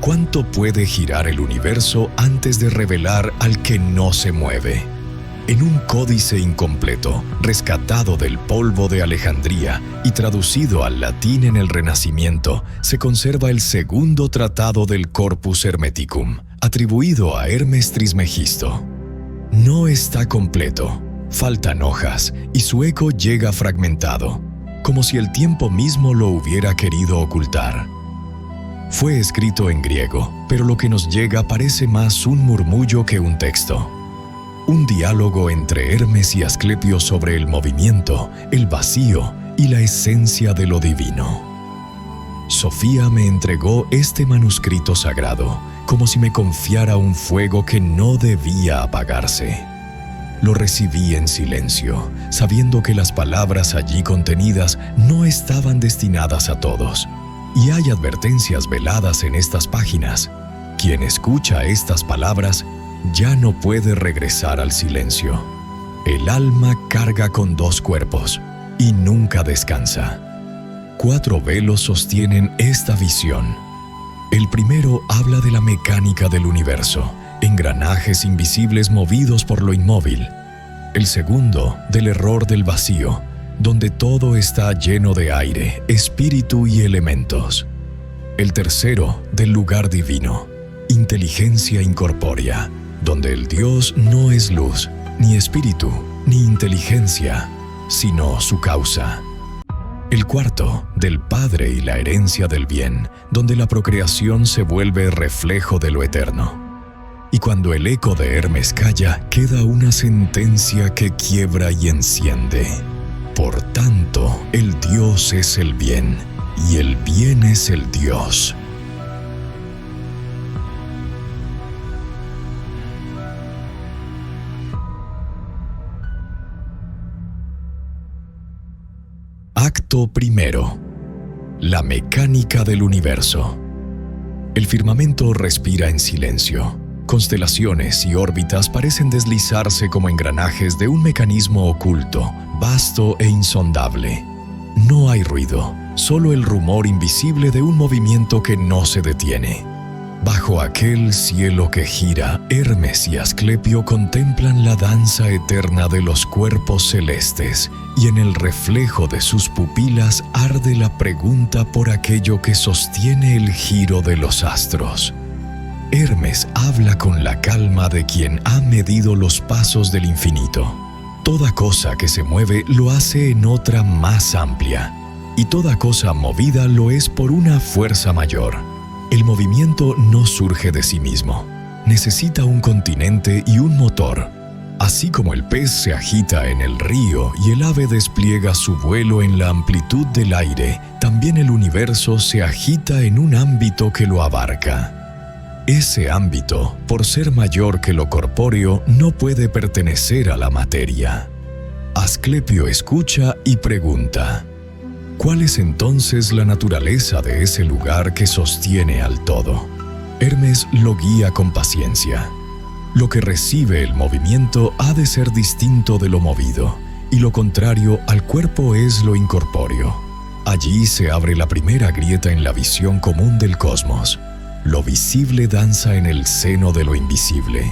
¿Cuánto puede girar el universo antes de revelar al que no se mueve? En un códice incompleto, rescatado del polvo de Alejandría y traducido al latín en el Renacimiento, se conserva el segundo tratado del Corpus Hermeticum, atribuido a Hermes Trismegisto. No está completo, faltan hojas y su eco llega fragmentado, como si el tiempo mismo lo hubiera querido ocultar. Fue escrito en griego, pero lo que nos llega parece más un murmullo que un texto. Un diálogo entre Hermes y Asclepio sobre el movimiento, el vacío y la esencia de lo divino. Sofía me entregó este manuscrito sagrado, como si me confiara un fuego que no debía apagarse. Lo recibí en silencio, sabiendo que las palabras allí contenidas no estaban destinadas a todos. Y hay advertencias veladas en estas páginas. Quien escucha estas palabras ya no puede regresar al silencio. El alma carga con dos cuerpos y nunca descansa. 4 velos sostienen esta visión. El primero habla de la mecánica del universo, engranajes invisibles movidos por lo inmóvil. El segundo, del error del vacío, donde todo está lleno de aire, espíritu y elementos. El tercero, del lugar divino, inteligencia incorpórea, donde el Dios no es luz, ni espíritu, ni inteligencia, sino su causa. El cuarto, del Padre y la herencia del bien, donde la procreación se vuelve reflejo de lo eterno. Y cuando el eco de Hermes calla, queda una sentencia que quiebra y enciende. Por tanto, el Dios es el bien, y el bien es el Dios. Acto primero. La mecánica del universo. El firmamento respira en silencio. Constelaciones y órbitas parecen deslizarse como engranajes de un mecanismo oculto, vasto e insondable. No hay ruido, solo el rumor invisible de un movimiento que no se detiene. Bajo aquel cielo que gira, Hermes y Asclepio contemplan la danza eterna de los cuerpos celestes, y en el reflejo de sus pupilas arde la pregunta por aquello que sostiene el giro de los astros. Hermes habla con la calma de quien ha medido los pasos del infinito. Toda cosa que se mueve lo hace en otra más amplia, y toda cosa movida lo es por una fuerza mayor. El movimiento no surge de sí mismo. Necesita un continente y un motor. Así como el pez se agita en el río y el ave despliega su vuelo en la amplitud del aire, también el universo se agita en un ámbito que lo abarca. Ese ámbito, por ser mayor que lo corpóreo, no puede pertenecer a la materia. Asclepio escucha y pregunta: ¿cuál es entonces la naturaleza de ese lugar que sostiene al todo? Hermes lo guía con paciencia. Lo que recibe el movimiento ha de ser distinto de lo movido, y lo contrario al cuerpo es lo incorpóreo. Allí se abre la primera grieta en la visión común del cosmos. Lo visible danza en el seno de lo invisible.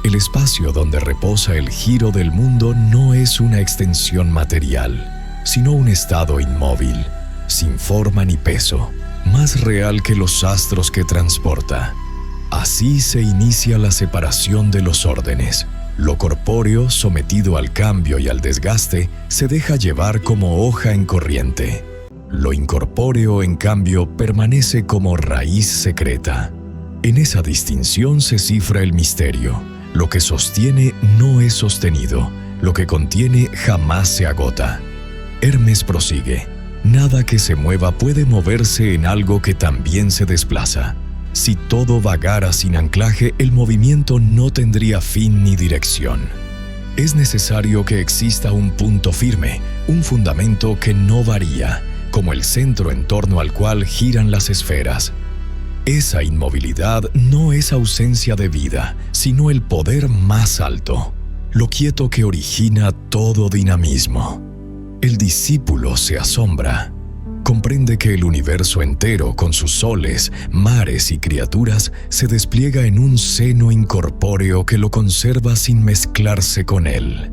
El espacio donde reposa el giro del mundo no es una extensión material, sino un estado inmóvil, sin forma ni peso, más real que los astros que transporta. Así se inicia la separación de los órdenes. Lo corpóreo, sometido al cambio y al desgaste, se deja llevar como hoja en corriente. Lo incorpóreo, en cambio, permanece como raíz secreta. En esa distinción se cifra el misterio. Lo que sostiene no es sostenido, lo que contiene jamás se agota. Hermes prosigue: nada que se mueva puede moverse en algo que también se desplaza. Si todo vagara sin anclaje, el movimiento no tendría fin ni dirección. Es necesario que exista un punto firme, un fundamento que no varía, como el centro en torno al cual giran las esferas. Esa inmovilidad no es ausencia de vida, sino el poder más alto, lo quieto que origina todo dinamismo. El discípulo se asombra. comprende que el universo entero, con sus soles, mares y criaturas, se despliega en un seno incorpóreo que lo conserva sin mezclarse con él.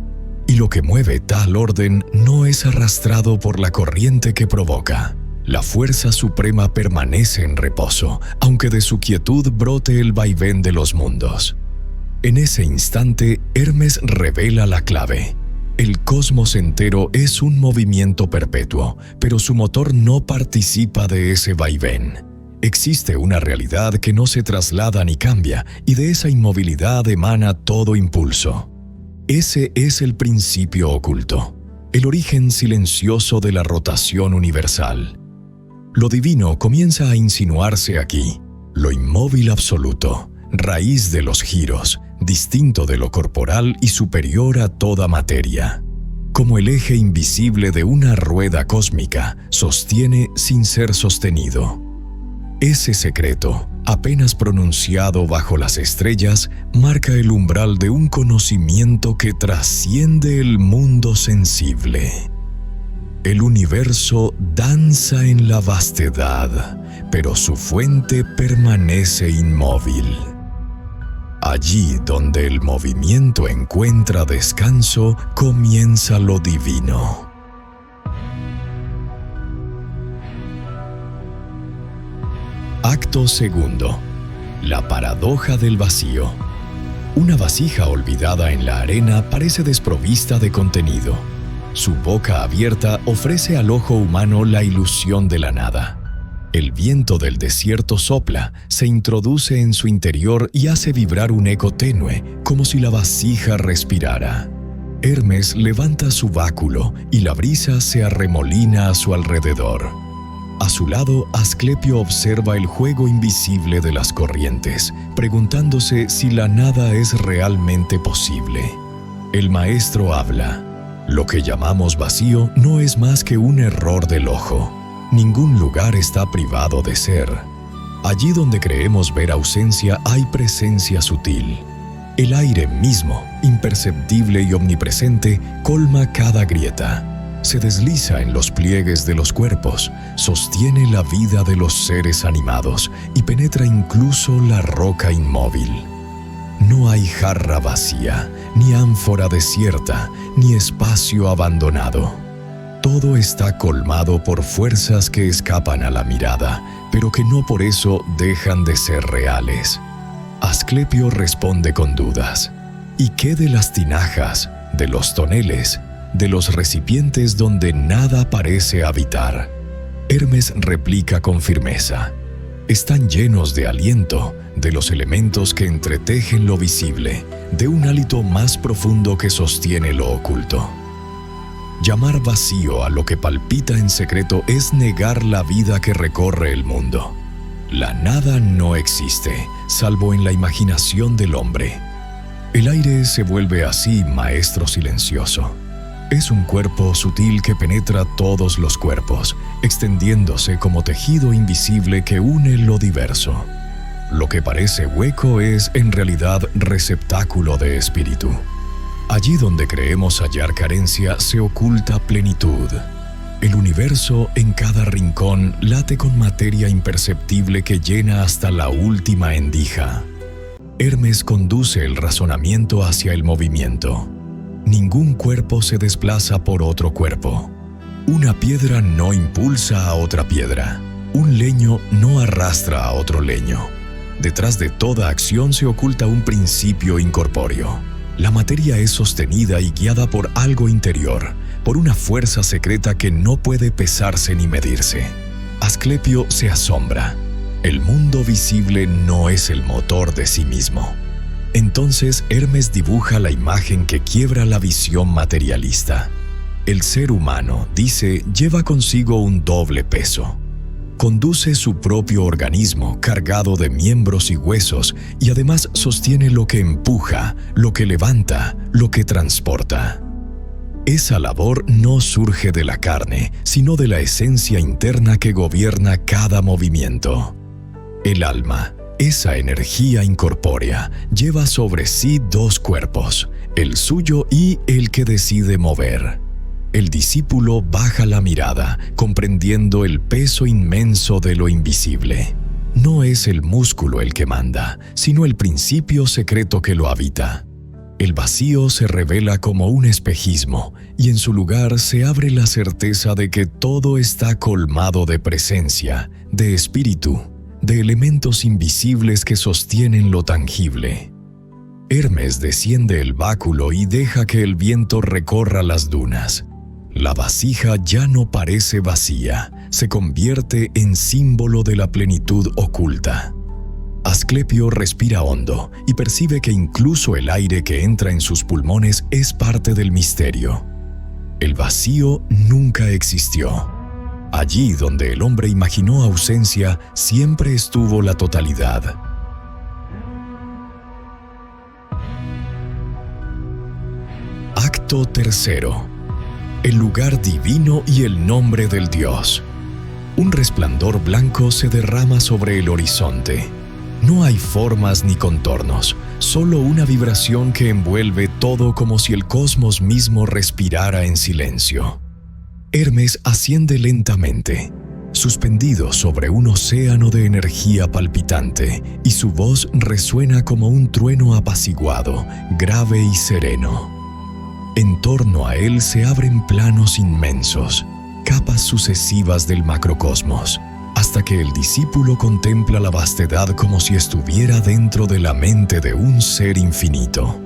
Y lo que mueve tal orden no es arrastrado por la corriente que provoca. La fuerza suprema permanece en reposo, aunque de su quietud brote el vaivén de los mundos. En ese instante, Hermes revela la clave. El cosmos entero es un movimiento perpetuo, pero su motor no participa de ese vaivén. Existe una realidad que no se traslada ni cambia, y de esa inmovilidad emana todo impulso. Ese es el principio oculto, el origen silencioso de la rotación universal. Lo divino comienza a insinuarse aquí, lo inmóvil absoluto, raíz de los giros, distinto de lo corporal y superior a toda materia. Como el eje invisible de una rueda cósmica, sostiene sin ser sostenido. Ese secreto, apenas pronunciado bajo las estrellas, marca el umbral de un conocimiento que trasciende el mundo sensible. El universo danza en la vastedad, pero su fuente permanece inmóvil. Allí donde el movimiento encuentra descanso, comienza lo divino. Acto segundo. La paradoja del vacío. Una vasija olvidada en la arena parece desprovista de contenido. Su boca abierta ofrece al ojo humano la ilusión de la nada. El viento del desierto sopla, se introduce en su interior y hace vibrar un eco tenue, como si la vasija respirara. Hermes levanta su báculo y la brisa se arremolina a su alrededor. A su lado, Asclepio observa el juego invisible de las corrientes, preguntándose si la nada es realmente posible. El maestro habla. Lo que llamamos vacío no es más que un error del ojo. Ningún lugar está privado de ser. Allí donde creemos ver ausencia hay presencia sutil. El aire mismo, imperceptible y omnipresente, colma cada grieta. Se desliza en los pliegues de los cuerpos, sostiene la vida de los seres animados y penetra incluso la roca inmóvil. No hay jarra vacía, ni ánfora desierta, ni espacio abandonado. Todo está colmado por fuerzas que escapan a la mirada, pero que no por eso dejan de ser reales. Asclepio responde con dudas. ¿Y qué de las tinajas, de los toneles, de los recipientes donde nada parece habitar? Hermes replica con firmeza. Están llenos de aliento, de los elementos que entretejen lo visible, de un hálito más profundo que sostiene lo oculto. Llamar vacío a lo que palpita en secreto es negar la vida que recorre el mundo. La nada no existe, salvo en la imaginación del hombre. El aire se vuelve así maestro silencioso. Es un cuerpo sutil que penetra todos los cuerpos, extendiéndose como tejido invisible que une lo diverso. Lo que parece hueco es, en realidad, receptáculo de espíritu. Allí donde creemos hallar carencia se oculta plenitud. El universo en cada rincón late con materia imperceptible que llena hasta la última endija. Hermes conduce el razonamiento hacia el movimiento. Ningún cuerpo se desplaza por otro cuerpo. Una piedra no impulsa a otra piedra. Un leño no arrastra a otro leño. Detrás de toda acción se oculta un principio incorpóreo. La materia es sostenida y guiada por algo interior, por una fuerza secreta que no puede pesarse ni medirse. Asclepio se asombra. El mundo visible no es el motor de sí mismo. Entonces Hermes dibuja la imagen que quiebra la visión materialista. El ser humano, dice, lleva consigo un doble peso. Conduce su propio organismo cargado de miembros y huesos y además sostiene lo que empuja, lo que levanta, lo que transporta. Esa labor no surge de la carne, sino de la esencia interna que gobierna cada movimiento. El alma, esa energía incorpórea, lleva sobre sí dos cuerpos, el suyo y el que decide mover. El discípulo baja la mirada, comprendiendo el peso inmenso de lo invisible. No es el músculo el que manda, sino el principio secreto que lo habita. El vacío se revela como un espejismo, y en su lugar se abre la certeza de que todo está colmado de presencia, de espíritu, de elementos invisibles que sostienen lo tangible. Hermes desciende el báculo y deja que el viento recorra las dunas. La vasija ya no parece vacía, se convierte en símbolo de la plenitud oculta. Asclepio respira hondo y percibe que incluso el aire que entra en sus pulmones es parte del misterio. El vacío nunca existió. Allí donde el hombre imaginó ausencia, siempre estuvo la totalidad. Acto tercero. El lugar divino y el nombre del Dios. Un resplandor blanco se derrama sobre el horizonte. No hay formas ni contornos, solo una vibración que envuelve todo como si el cosmos mismo respirara en silencio. Hermes asciende lentamente, suspendido sobre un océano de energía palpitante, y su voz resuena como un trueno apaciguado, grave y sereno. En torno a él se abren planos inmensos, capas sucesivas del macrocosmos, hasta que el discípulo contempla la vastedad como si estuviera dentro de la mente de un ser infinito.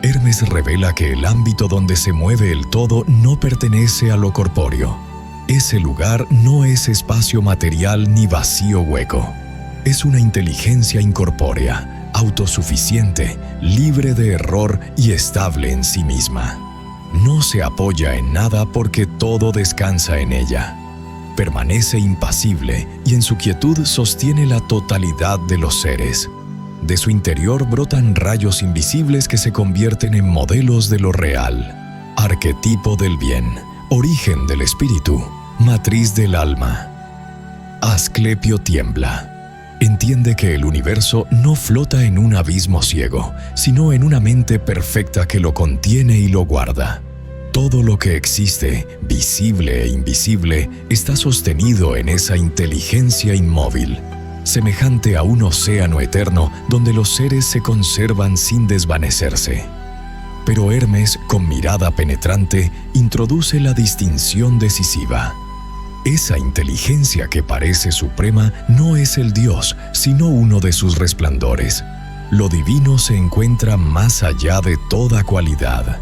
Hermes revela que el ámbito donde se mueve el todo no pertenece a lo corpóreo. Ese lugar no es espacio material ni vacío hueco. Es una inteligencia incorpórea, autosuficiente, libre de error y estable en sí misma. No se apoya en nada porque todo descansa en ella. Permanece impasible y en su quietud sostiene la totalidad de los seres. De su interior brotan rayos invisibles que se convierten en modelos de lo real, arquetipo del bien, origen del espíritu, matriz del alma. Asclepio tiembla. Entiende que el universo no flota en un abismo ciego, sino en una mente perfecta que lo contiene y lo guarda. Todo lo que existe, visible e invisible, está sostenido en esa inteligencia inmóvil, semejante a un océano eterno donde los seres se conservan sin desvanecerse. Pero Hermes, con mirada penetrante, introduce la distinción decisiva. Esa inteligencia que parece suprema no es el Dios, sino uno de sus resplandores. Lo divino se encuentra más allá de toda cualidad.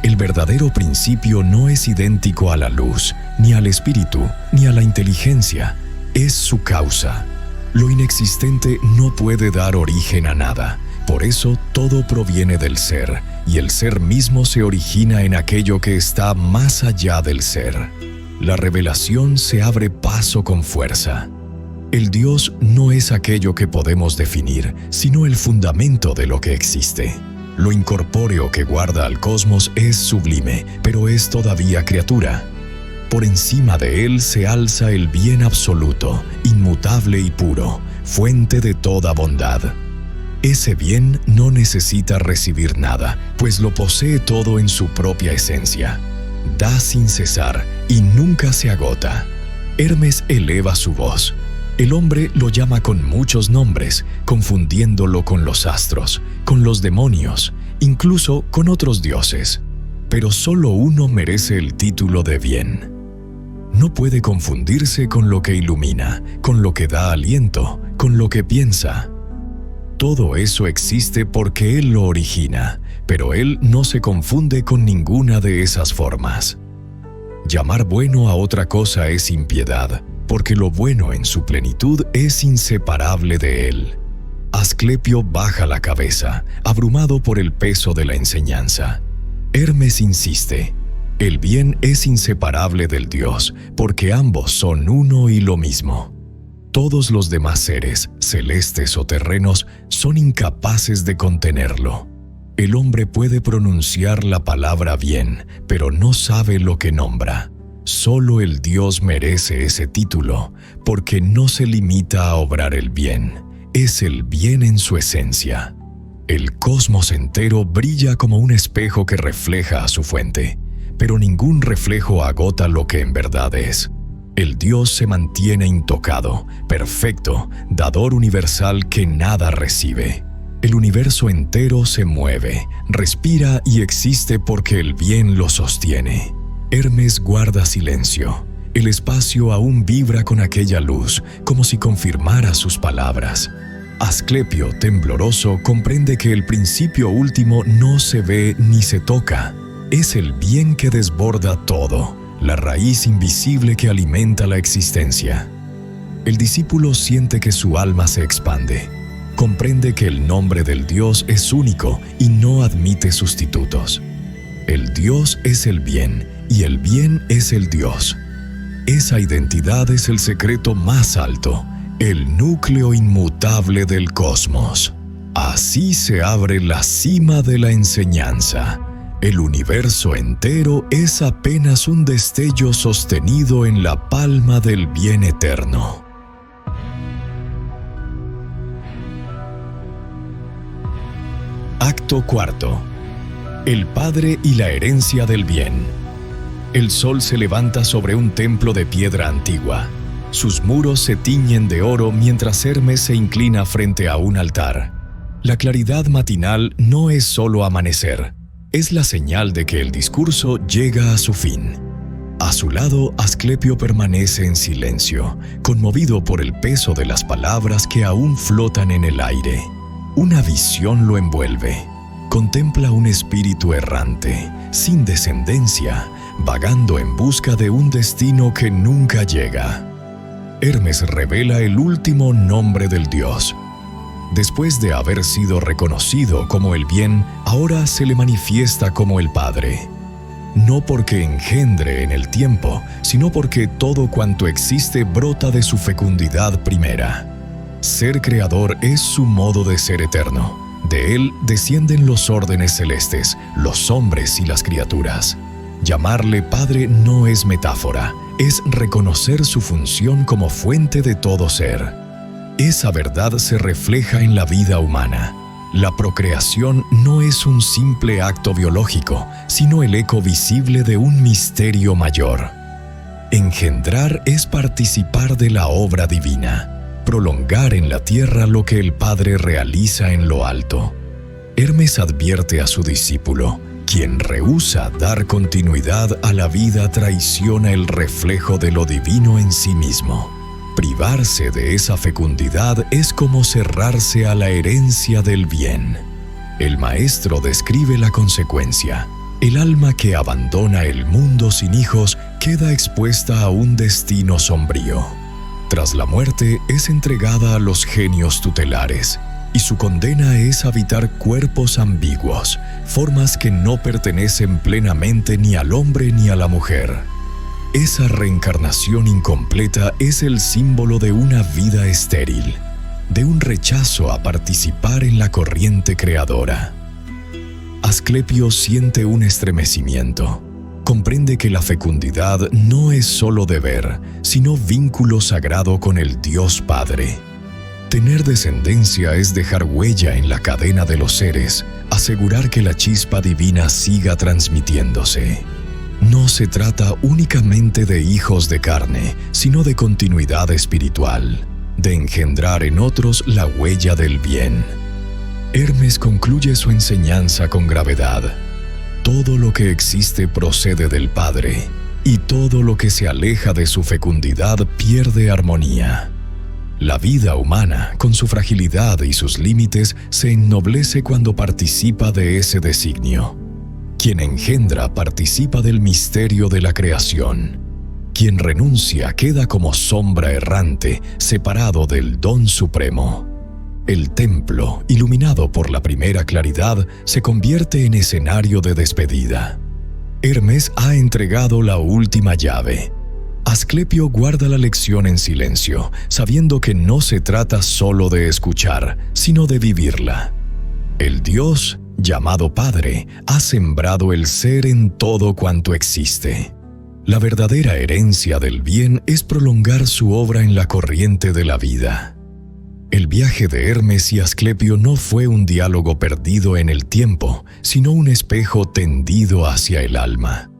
El verdadero principio no es idéntico a la luz, ni al espíritu, ni a la inteligencia. Es su causa. Lo inexistente no puede dar origen a nada. Por eso todo proviene del ser, y el ser mismo se origina en aquello que está más allá del ser. La revelación se abre paso con fuerza. El Dios no es aquello que podemos definir, sino el fundamento de lo que existe. Lo incorpóreo que guarda al cosmos es sublime, pero es todavía criatura. Por encima de él se alza el bien absoluto, inmutable y puro, fuente de toda bondad. Ese bien no necesita recibir nada, pues lo posee todo en su propia esencia. Da sin cesar y nunca se agota. Hermes eleva su voz. El hombre lo llama con muchos nombres, confundiéndolo con los astros, con los demonios, incluso con otros dioses. Pero solo uno merece el título de bien. No puede confundirse con lo que ilumina, con lo que da aliento, con lo que piensa. Todo eso existe porque Él lo origina, pero Él no se confunde con ninguna de esas formas. Llamar bueno a otra cosa es impiedad, porque lo bueno en su plenitud es inseparable de Él. Asclepio baja la cabeza, abrumado por el peso de la enseñanza. Hermes insiste: el bien es inseparable del Dios, porque ambos son uno y lo mismo. Todos los demás seres, celestes o terrenos, son incapaces de contenerlo. El hombre puede pronunciar la palabra bien, pero no sabe lo que nombra. Solo el Dios merece ese título, porque no se limita a obrar el bien. Es el bien en su esencia. El cosmos entero brilla como un espejo que refleja a su fuente. pero ningún reflejo agota lo que en verdad es. El Dios se mantiene intocado, perfecto, dador universal que nada recibe. El universo entero se mueve, respira y existe porque el bien lo sostiene. Hermes guarda silencio. El espacio aún vibra con aquella luz, como si confirmara sus palabras. Asclepio, tembloroso, comprende que el principio último no se ve ni se toca. Es el bien que desborda todo, la raíz invisible que alimenta la existencia. El discípulo siente que su alma se expande. Comprende que el nombre del Dios es único y no admite sustitutos. El Dios es el bien y el bien es el Dios. Esa identidad es el secreto más alto, el núcleo inmutable del cosmos. Así se abre la cima de la enseñanza. El universo entero es apenas un destello sostenido en la palma del bien eterno. Acto cuarto. El Padre y la herencia del bien. El sol se levanta sobre un templo de piedra antigua. Sus muros se tiñen de oro mientras Hermes se inclina frente a un altar. La claridad matinal no es solo amanecer, es la señal de que el discurso llega a su fin. A su lado, Asclepio permanece en silencio, conmovido por el peso de las palabras que aún flotan en el aire. Una visión lo envuelve. Contempla un espíritu errante, sin descendencia, vagando en busca de un destino que nunca llega. Hermes revela el último nombre del Dios. Después de haber sido reconocido como el bien, ahora se le manifiesta como el Padre. No porque engendre en el tiempo, sino porque todo cuanto existe brota de su fecundidad primera. Ser creador es su modo de ser eterno. De él descienden los órdenes celestes, los hombres y las criaturas. Llamarle Padre no es metáfora, es reconocer su función como fuente de todo ser. Esa verdad se refleja en la vida humana. La procreación no es un simple acto biológico, sino el eco visible de un misterio mayor. Engendrar es participar de la obra divina, prolongar en la tierra lo que el Padre realiza en lo alto. Hermes advierte a su discípulo: quien rehúsa dar continuidad a la vida traiciona el reflejo de lo divino en sí mismo. Privarse de esa fecundidad es como cerrarse a la herencia del bien. El maestro describe la consecuencia. El alma que abandona el mundo sin hijos queda expuesta a un destino sombrío. Tras la muerte es entregada a los genios tutelares, y su condena es habitar cuerpos ambiguos, formas que no pertenecen plenamente ni al hombre ni a la mujer. Esa reencarnación incompleta es el símbolo de una vida estéril, de un rechazo a participar en la corriente creadora. Asclepio siente un estremecimiento. Comprende que la fecundidad no es solo deber, sino vínculo sagrado con el Dios Padre. Tener descendencia es dejar huella en la cadena de los seres, asegurar que la chispa divina siga transmitiéndose. No se trata únicamente de hijos de carne, sino de continuidad espiritual, de engendrar en otros la huella del bien. Hermes concluye su enseñanza con gravedad. Todo lo que existe procede del Padre, y todo lo que se aleja de su fecundidad pierde armonía. La vida humana, con su fragilidad y sus límites, se ennoblece cuando participa de ese designio. Quien engendra participa del misterio de la creación. Quien renuncia queda como sombra errante, separado del don supremo. El templo, iluminado por la primera claridad, se convierte en escenario de despedida. Hermes ha entregado la última llave. Asclepio guarda la lección en silencio, sabiendo que no se trata solo de escuchar, sino de vivirla. El Dios, llamado Padre, ha sembrado el ser en todo cuanto existe. La verdadera herencia del bien es prolongar su obra en la corriente de la vida. El viaje de Hermes y Asclepio no fue un diálogo perdido en el tiempo, sino un espejo tendido hacia el alma.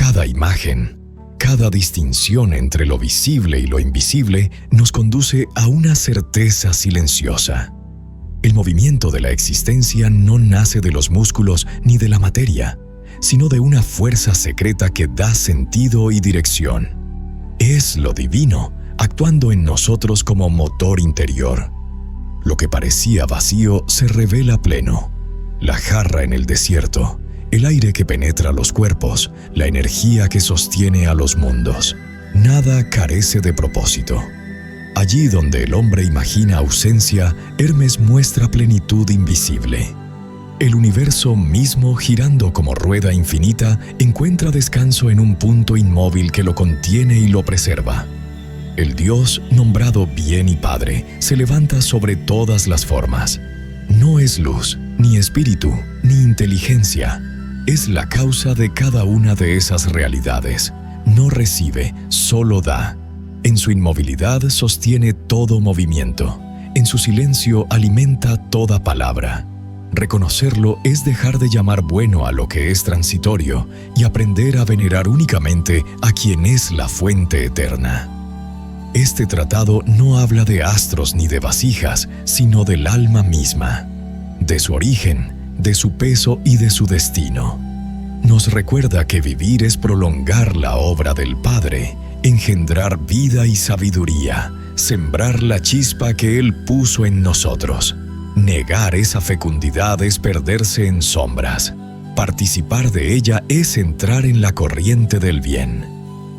Cada imagen, cada distinción entre lo visible y lo invisible nos conduce a una certeza silenciosa. El movimiento de la existencia no nace de los músculos ni de la materia, sino de una fuerza secreta que da sentido y dirección. Es lo divino actuando en nosotros como motor interior. Lo que parecía vacío se revela pleno. La jarra en el desierto, el aire que penetra los cuerpos, la energía que sostiene a los mundos. Nada carece de propósito. Allí donde el hombre imagina ausencia, Hermes muestra plenitud invisible. El universo mismo, girando como rueda infinita, encuentra descanso en un punto inmóvil que lo contiene y lo preserva. El Dios, nombrado Bien y Padre, se levanta sobre todas las formas. No es luz, ni espíritu, ni inteligencia. Es la causa de cada una de esas realidades. No recibe, solo da. En su inmovilidad sostiene todo movimiento. En su silencio alimenta toda palabra. Reconocerlo es dejar de llamar bueno a lo que es transitorio y aprender a venerar únicamente a quien es la fuente eterna. Este tratado no habla de astros ni de vasijas, sino del alma misma, de su origen, de su peso y de su destino. Nos recuerda que vivir es prolongar la obra del Padre, engendrar vida y sabiduría, sembrar la chispa que Él puso en nosotros. Negar esa fecundidad es perderse en sombras. Participar de ella es entrar en la corriente del bien.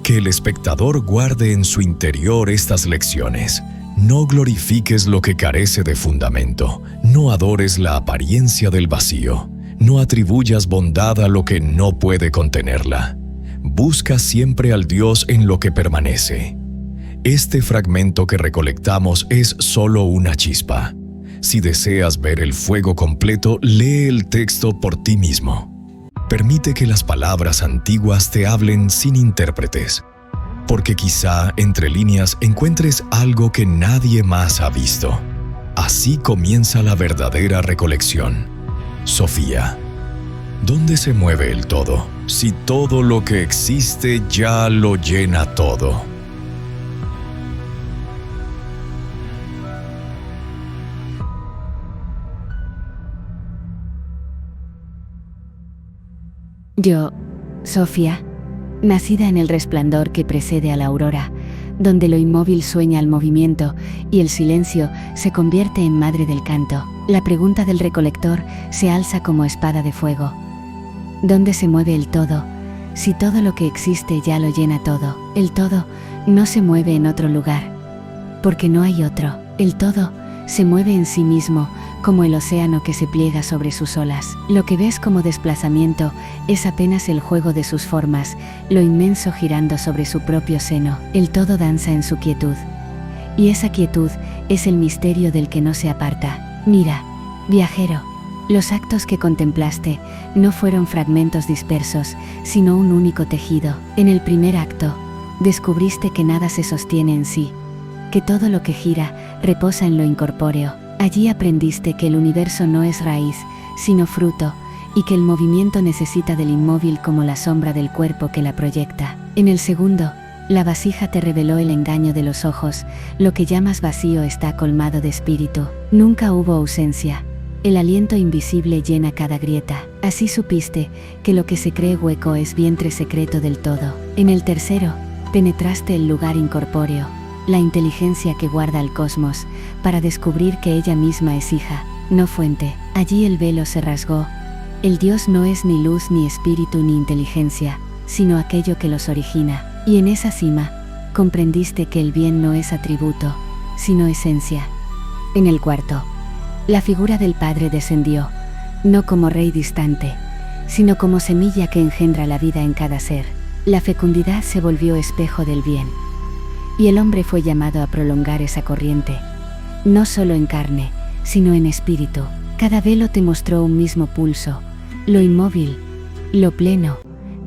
Que el espectador guarde en su interior estas lecciones. No glorifiques lo que carece de fundamento. No adores la apariencia del vacío. No atribuyas bondad a lo que no puede contenerla. Busca siempre al Dios en lo que permanece. Este fragmento que recolectamos es solo una chispa. Si deseas ver el fuego completo, lee el texto por ti mismo. Permite que las palabras antiguas te hablen sin intérpretes, porque quizá entre líneas encuentres algo que nadie más ha visto. Así comienza la verdadera recolección. Sofía. ¿Dónde se mueve el todo, si todo lo que existe ya lo llena todo? Yo, Sofía, nacida en el resplandor que precede a la aurora, donde lo inmóvil sueña al movimiento y el silencio se convierte en madre del canto, la pregunta del recolector se alza como espada de fuego. ¿Dónde se mueve el todo, si todo lo que existe ya lo llena todo? El todo no se mueve en otro lugar, porque no hay otro. El todo se mueve en sí mismo, como el océano que se pliega sobre sus olas. Lo que ves como desplazamiento es apenas el juego de sus formas, lo inmenso girando sobre su propio seno. El todo danza en su quietud. Y esa quietud es el misterio del que no se aparta. Mira, viajero, los actos que contemplaste no fueron fragmentos dispersos, sino un único tejido. En el primer acto, descubriste que nada se sostiene en sí, que todo lo que gira reposa en lo incorpóreo. Allí aprendiste que el universo no es raíz, sino fruto, y que el movimiento necesita del inmóvil como la sombra del cuerpo que la proyecta. En el segundo, la vasija te reveló el engaño de los ojos, lo que llamas vacío está colmado de espíritu. Nunca hubo ausencia. El aliento invisible llena cada grieta. Así supiste que lo que se cree hueco es vientre secreto del todo. En el tercero, penetraste el lugar incorpóreo, la inteligencia que guarda el cosmos, para descubrir que ella misma es hija, no fuente. Allí el velo se rasgó. El Dios no es ni luz, ni espíritu, ni inteligencia, sino aquello que los origina. Y en esa cima, comprendiste que el bien no es atributo, sino esencia. En el cuarto, la figura del Padre descendió, no como rey distante, sino como semilla que engendra la vida en cada ser. La fecundidad se volvió espejo del bien. Y el hombre fue llamado a prolongar esa corriente, no solo en carne, sino en espíritu. Cada velo te mostró un mismo pulso, lo inmóvil, lo pleno,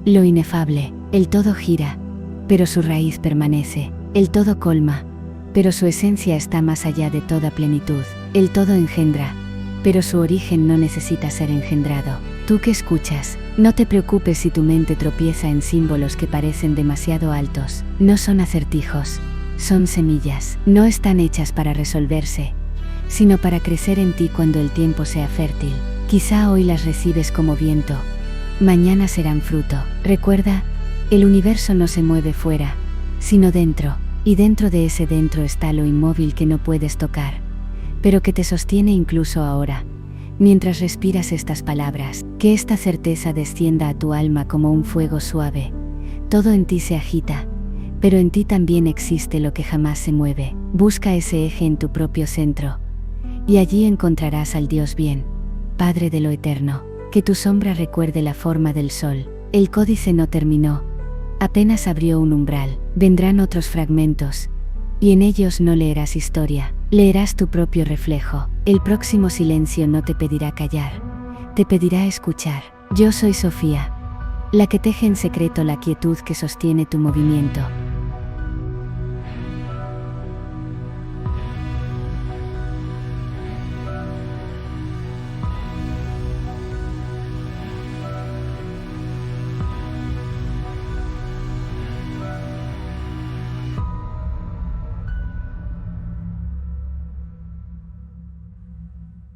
lo inefable. El todo gira, pero su raíz permanece. El todo colma, pero su esencia está más allá de toda plenitud. El todo engendra, pero su origen no necesita ser engendrado. Tú que escuchas, no te preocupes si tu mente tropieza en símbolos que parecen demasiado altos. No son acertijos, son semillas. No están hechas para resolverse, sino para crecer en ti cuando el tiempo sea fértil. Quizá hoy las recibes como viento, mañana serán fruto. Recuerda, el universo no se mueve fuera, sino dentro, y dentro de ese dentro está lo inmóvil que no puedes tocar, pero que te sostiene incluso ahora. Mientras respiras estas palabras, que esta certeza descienda a tu alma como un fuego suave. Todo en ti se agita, pero en ti también existe lo que jamás se mueve. Busca ese eje en tu propio centro, y allí encontrarás al Dios bien, Padre de lo eterno. Que tu sombra recuerde la forma del sol. El códice no terminó, apenas abrió un umbral. Vendrán otros fragmentos, y en ellos no leerás historia, leerás tu propio reflejo. El próximo silencio no te pedirá callar, te pedirá escuchar. Yo soy Sofía, la que teje en secreto la quietud que sostiene tu movimiento.